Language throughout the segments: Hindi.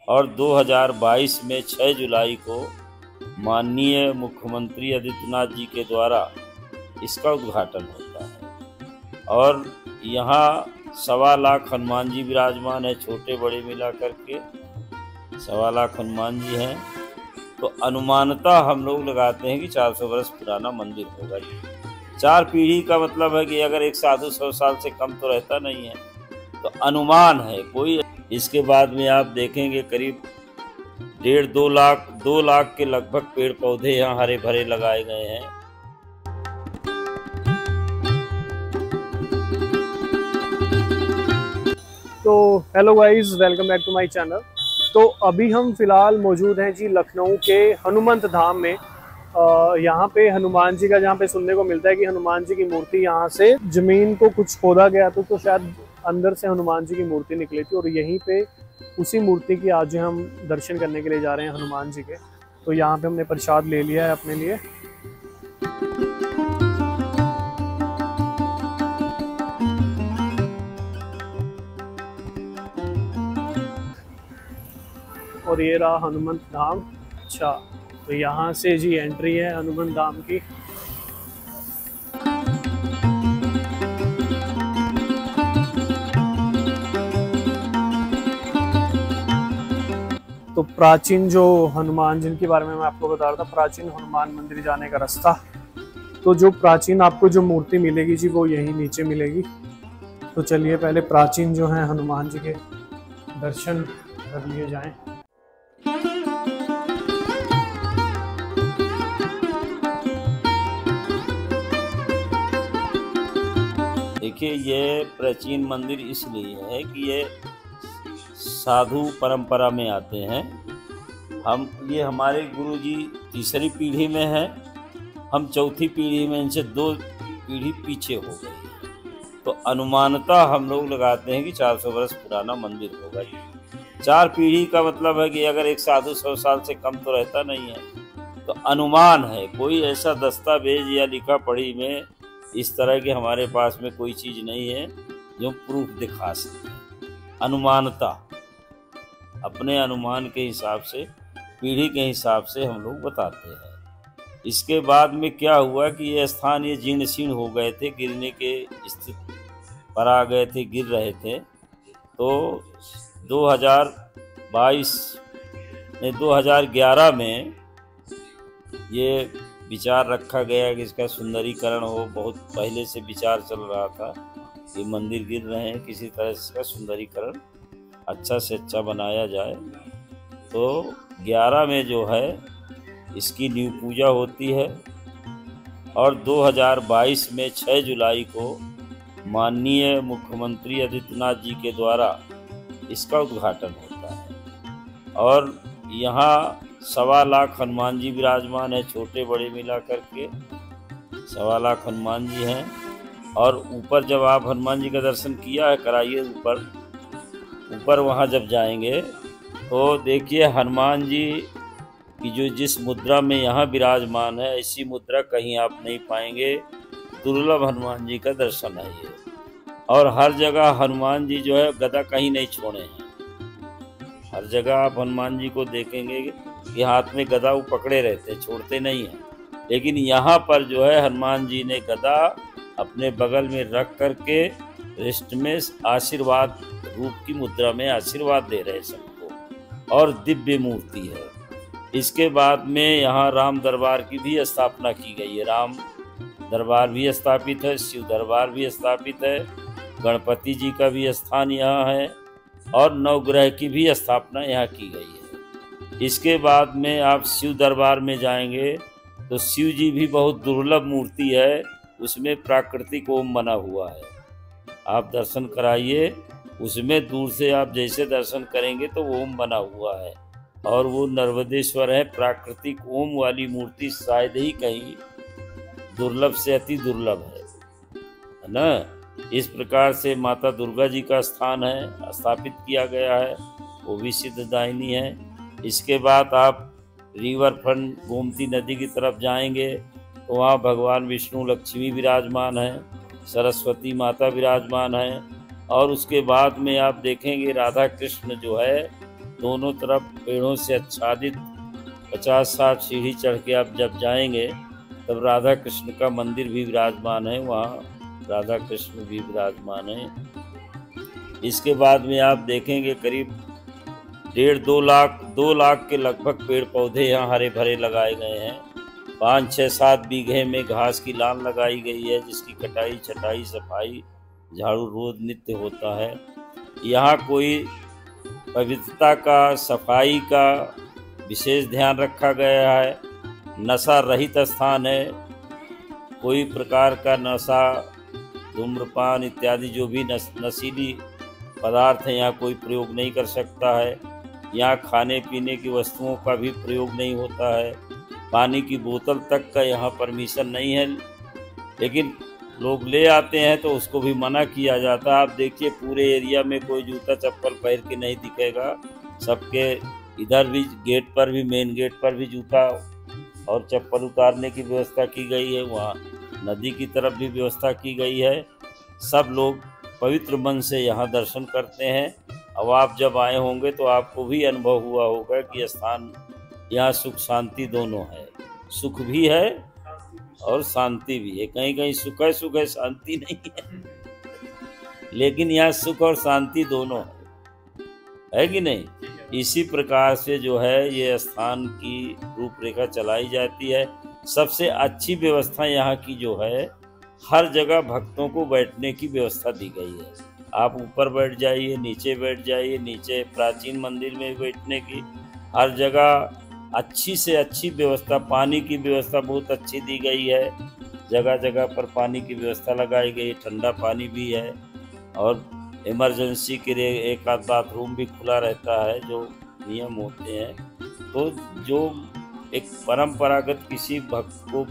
और 2022 में 6 जुलाई को माननीय मुख्यमंत्री आदित्यनाथ जी के द्वारा इसका उद्घाटन होता है। और यहाँ 1.25 लाख हनुमान जी विराजमान है, छोटे बड़े मिला करके 1.25 लाख हनुमान जी हैं। तो अनुमानतः हम लोग लगाते हैं कि 400 वर्ष पुराना मंदिर होगा। 4 पीढ़ी का मतलब है कि अगर एक साधु 100 साल से कम तो रहता नहीं है, तो अनुमान है कोई। इसके बाद में आप देखेंगे करीब 2 लाख के लगभग पेड़ पौधे यहाँ हरे भरे लगाए गए हैं। तो hello guys, welcome back to my channel. तो अभी हम फिलहाल मौजूद हैं जी लखनऊ के हनुमंत धाम में। यहाँ पे हनुमान जी का जहाँ पे सुनने को मिलता है कि हनुमान जी की मूर्ति यहाँ से जमीन को कुछ खोदा गया तो शायद अंदर से हनुमान जी की मूर्ति निकली थी, और यहीं पे उसी मूर्ति की आज हम दर्शन करने के लिए जा रहे हैं हनुमान जी के। तो यहाँ पे हमने प्रसाद ले लिया है अपने लिए। और ये रहा हनुमंत धाम। अच्छा, तो यहाँ से जी एंट्री है हनुमंत धाम की। तो प्राचीन जो हनुमान जिनके बारे में मैं आपको बता रहा था, प्राचीन हनुमान मंदिर जाने का रास्ता। तो जो प्राचीन आपको जो मूर्ति मिलेगी जी वो यहीं नीचे मिलेगी। तो चलिए पहले प्राचीन जो है हनुमान जी के दर्शन कर लिए जाएं। देखिए, ये प्राचीन मंदिर इसलिए है कि ये साधु परंपरा में आते हैं। ये हमारे गुरुजी तीसरी पीढ़ी में है, हम चौथी पीढ़ी में, इनसे 2 पीढ़ी पीछे हो गई। तो अनुमानतः हम लोग लगाते हैं कि 400 वर्ष पुराना मंदिर होगा। 4 पीढ़ी का मतलब है कि अगर एक साधु 100 साल से कम तो रहता नहीं है, तो अनुमान है कोई ऐसा दस्तावेज या लिखा पढ़ी में इस तरह के हमारे पास में कोई चीज़ नहीं है जो प्रूफ दिखा सके। अनुमानता अपने अनुमान के हिसाब से, पीढ़ी के हिसाब से हम लोग बताते हैं। इसके बाद में क्या हुआ कि ये स्थान ये जीर्ण शीर्ण हो गए थे, गिरने के स्थिति पर आ गए थे, गिर रहे थे। तो 2011 में ये विचार रखा गया कि इसका सुंदरीकरण हो। बहुत पहले से विचार चल रहा था, ये मंदिर गिर रहे हैं, किसी तरह से इसका सुंदरीकरण अच्छा से अच्छा बनाया जाए। तो 11 में जो है इसकी नींव पूजा होती है, और 2022 में 6 जुलाई को माननीय मुख्यमंत्री आदित्यनाथ जी के द्वारा इसका उद्घाटन होता है। और यहाँ 1.25 लाख हनुमान जी विराजमान है, छोटे बड़े मिला करके 1.25 लाख हनुमान जी हैं। और ऊपर जब आप हनुमान जी का दर्शन किया है, कराइए ऊपर वहाँ जब जाएंगे तो देखिए हनुमान जी की जो जिस मुद्रा में यहाँ विराजमान है, ऐसी मुद्रा कहीं आप नहीं पाएंगे। दुर्लभ हनुमान जी का दर्शन है ये। और हर जगह हनुमान जी जो है गदा कहीं नहीं छोड़े हैं। हर जगह आप हनुमान जी को देखेंगे कि हाथ में गदा वो पकड़े रहते, छोड़ते नहीं हैं। लेकिन यहाँ पर जो है हनुमान जी ने गदा अपने बगल में रख करके रिस्ट में आशीर्वाद रूप की मुद्रा में आशीर्वाद दे रहे सबको, और दिव्य मूर्ति है। इसके बाद में यहाँ राम दरबार की भी स्थापना की गई है। राम दरबार भी स्थापित है, शिव दरबार भी स्थापित है, गणपति जी का भी स्थान यहाँ है, और नवग्रह की भी स्थापना यहाँ की गई है। इसके बाद में आप शिव दरबार में जाएंगे तो शिव जी भी बहुत दुर्लभ मूर्ति है, उसमें प्राकृतिक ओम बना हुआ है। आप दर्शन कराइए, उसमें दूर से आप जैसे दर्शन करेंगे तो ओम बना हुआ है, और वो नर्मदेश्वर है। प्राकृतिक ओम वाली मूर्ति शायद ही कहीं दुर्लभ से अति दुर्लभ है ना। इस प्रकार से माता दुर्गा जी का स्थान है, स्थापित किया गया है, वो भी सिद्धदायिनी है। इसके बाद आप रिवर फ्रंट गोमती नदी की तरफ जाएंगे तो वहाँ भगवान विष्णु लक्ष्मी विराजमान है, सरस्वती माता विराजमान है, और उसके बाद में आप देखेंगे राधा कृष्ण जो है दोनों तरफ पेड़ों से आच्छादित 50-60 सीढ़ी चढ़ के आप जब जाएंगे तब राधा कृष्ण का मंदिर भी विराजमान है, वहाँ राधा कृष्ण भी विराजमान है। इसके बाद में आप देखेंगे करीब 2 लाख के लगभग पेड़ पौधे यहाँ हरे भरे लगाए गए हैं। 5-6-7 बीघे में घास की लान लगाई गई है, जिसकी कटाई छटाई सफाई झाड़ू रोज नित्य होता है। यहाँ कोई पवित्रता का सफाई का विशेष ध्यान रखा गया है। नशा रहित स्थान है, कोई प्रकार का नशा धूम्रपान इत्यादि जो भी नशीली पदार्थ हैं यहाँ कोई प्रयोग नहीं कर सकता है। यहाँ खाने पीने की वस्तुओं का भी प्रयोग नहीं होता है। पानी की बोतल तक का यहाँ परमिशन नहीं है, लेकिन लोग ले आते हैं तो उसको भी मना किया जाता है। आप देखिए पूरे एरिया में कोई जूता चप्पल पहन के नहीं दिखेगा, सबके इधर भी गेट पर भी मेन गेट पर भी जूता और चप्पल उतारने की व्यवस्था की गई है। वहाँ नदी की तरफ भी व्यवस्था की गई है। सब लोग पवित्र मन से यहाँ दर्शन करते हैं। अब आप जब आए होंगे तो आपको भी अनुभव हुआ होगा कि स्थान यहाँ सुख शांति दोनों है, सुख भी है और शांति भी है। कहीं कहीं सुख है शांति नहीं है, लेकिन यहाँ सुख और शांति दोनों है कि नहीं। इसी प्रकार से जो है ये स्थान की रूपरेखा चलाई जाती है। सबसे अच्छी व्यवस्था यहाँ की जो है, हर जगह भक्तों को बैठने की व्यवस्था दी गई है। आप ऊपर बैठ जाइए, नीचे बैठ जाइए, नीचे प्राचीन मंदिर में बैठने की हर जगह अच्छी से अच्छी व्यवस्था। पानी की व्यवस्था बहुत अच्छी दी गई है, जगह जगह पर पानी की व्यवस्था लगाई गई, ठंडा पानी भी है और इमरजेंसी के लिए एक आध बाथरूम भी खुला रहता है, जो नियम होते हैं। तो जो एक परंपरागत किसी भक्त को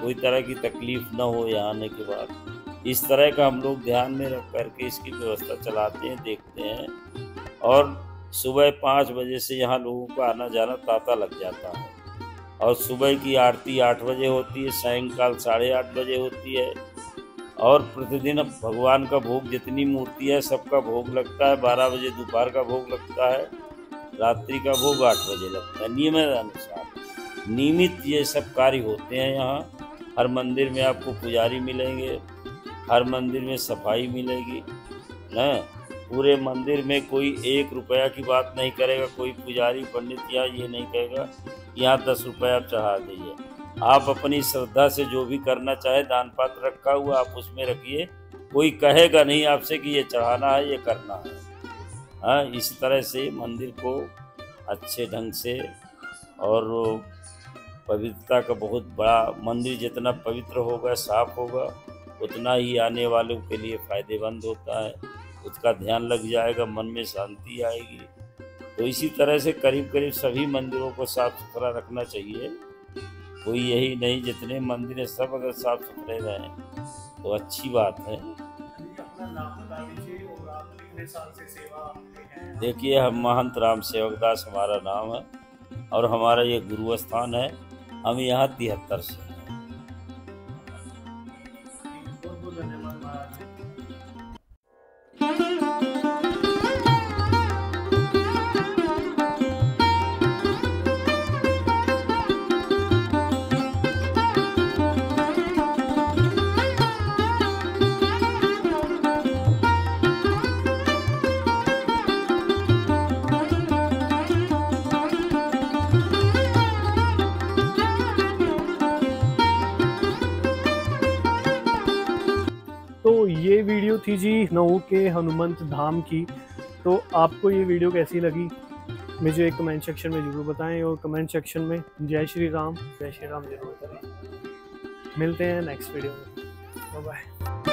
कोई तरह की तकलीफ न हो यहाँ आने के बाद, इस तरह का हम लोग ध्यान में रख करके इसकी व्यवस्था चलाते हैं, देखते हैं। और सुबह 5 बजे से यहाँ लोगों का आना जाना तांता लग जाता है और सुबह की आरती 8 बजे होती है, सायंकाल 8:30 बजे होती है और प्रतिदिन भगवान का भोग जितनी मूर्ति है सबका भोग लगता है। 12 बजे दोपहर का भोग लगता है, रात्रि का भोग 8 बजे लगता है। नियम अनुसार नियमित ये सब कार्य होते हैं यहाँ। हर मंदिर में आपको पुजारी मिलेंगे, हर मंदिर में सफाई मिलेगी ना। पूरे मंदिर में कोई 1 रुपया की बात नहीं करेगा, कोई पुजारी पंडित या ये नहीं कहेगा यहाँ 10 रुपया आप चढ़ा दीजिए। आप अपनी श्रद्धा से जो भी करना चाहे, दान पात्र रखा हुआ आप उसमें रखिए, कोई कहेगा नहीं आपसे कि ये चढ़ाना है ये करना है। हाँ, इस तरह से मंदिर को अच्छे ढंग से और पवित्रता का बहुत बड़ा मंदिर जितना पवित्र होगा साफ होगा उतना ही आने वालों के लिए फ़ायदेमंद होता है। उसका ध्यान लग जाएगा, मन में शांति आएगी। तो इसी तरह से करीब करीब सभी मंदिरों को साफ सुथरा रखना चाहिए। कोई यही नहीं, जितने मंदिर हैं सब अगर साफ सुथरे रहें तो अच्छी बात है। देखिए, हम महंत राम सेवक दास हमारा नाम है और हमारा ये गुरु स्थान है। हम यहाँ 73 से हैं। तो ये वीडियो थी जी नऊ के हनुमंत धाम की। तो आपको ये वीडियो कैसी लगी मुझे कमेंट सेक्शन में ज़रूर बताएं और कमेंट सेक्शन में जय श्री राम जरूर करें। मिलते हैं नेक्स्ट वीडियो में। Bye bye.